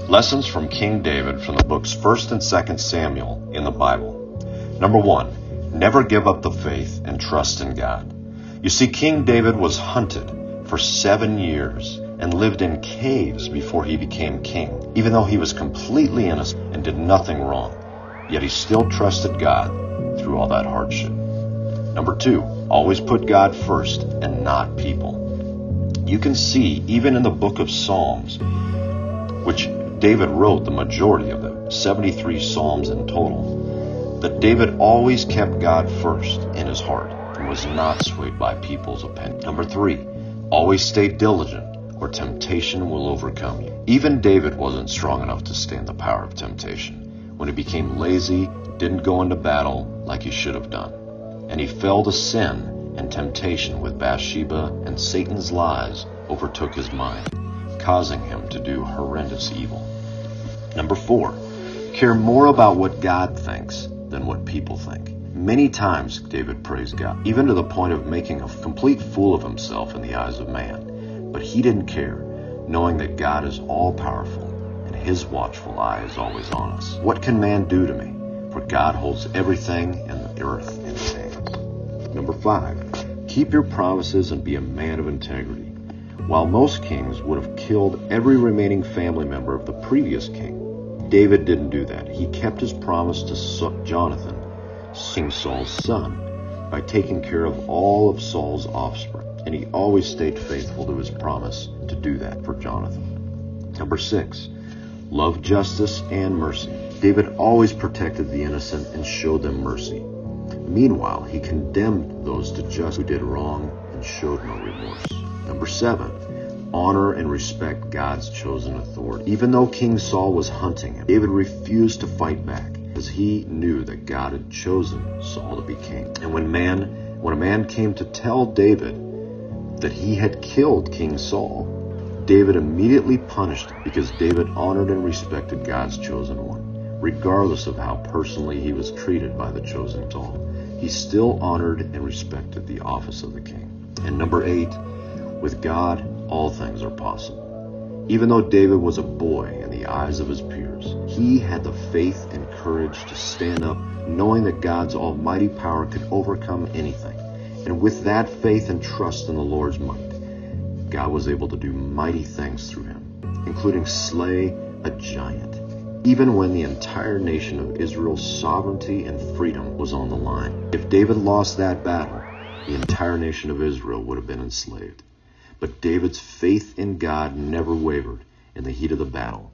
Lessons from King David from the books 1st and 2nd Samuel in the Bible. Number 1, never give up the faith and trust in God. You see, King David was hunted for 7 years and lived in caves before he became king, even though he was completely innocent and did nothing wrong. Yet he still trusted God through all that hardship. Number 2, always put God first and not people. You can see, even in the book of Psalms, which David wrote the majority of the 73 Psalms in total, that David always kept God first in his heart and was not swayed by people's opinion. Number 3, always stay diligent or temptation will overcome you. Even David wasn't strong enough to stand the power of temptation. When he became lazy, didn't go into battle like he should have done, and he fell to sin and temptation with Bathsheba, and Satan's lies overtook his mind, causing him to do horrendous evil. Number 4, care more about what God thinks than what people think. Many times David praised God, even to the point of making a complete fool of himself in the eyes of man. But he didn't care, knowing that God is all-powerful and his watchful eye is always on us. What can man do to me? For God holds everything in the earth in his hands. Number 5, keep your promises and be a man of integrity. While most kings would have killed every remaining family member of the previous king, David didn't do that. He kept his promise to Jonathan, King Saul's son, by taking care of all of Saul's offspring. And he always stayed faithful to his promise to do that for Jonathan. Number 6, love justice and mercy. David always protected the innocent and showed them mercy. Meanwhile, he condemned those to just who did wrong and showed no remorse. Number 7, honor and respect God's chosen authority. Even though King Saul was hunting him, David refused to fight back, because he knew that God had chosen Saul to be king. And when a man came to tell David that he had killed King Saul, David immediately punished him, because David honored and respected God's chosen one. Regardless of how personally he was treated by the chosen Saul, he still honored and respected the office of the king. And number 8, with God, all things are possible. Even though David was a boy in the eyes of his peers, he had the faith and courage to stand up, knowing that God's almighty power could overcome anything. And with that faith and trust in the Lord's might, God was able to do mighty things through him, including slay a giant, even when the entire nation of Israel's sovereignty and freedom was on the line. If David lost that battle, the entire nation of Israel would have been enslaved. But David's faith in God never wavered in the heat of the battle,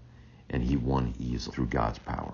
and he won easily through God's power.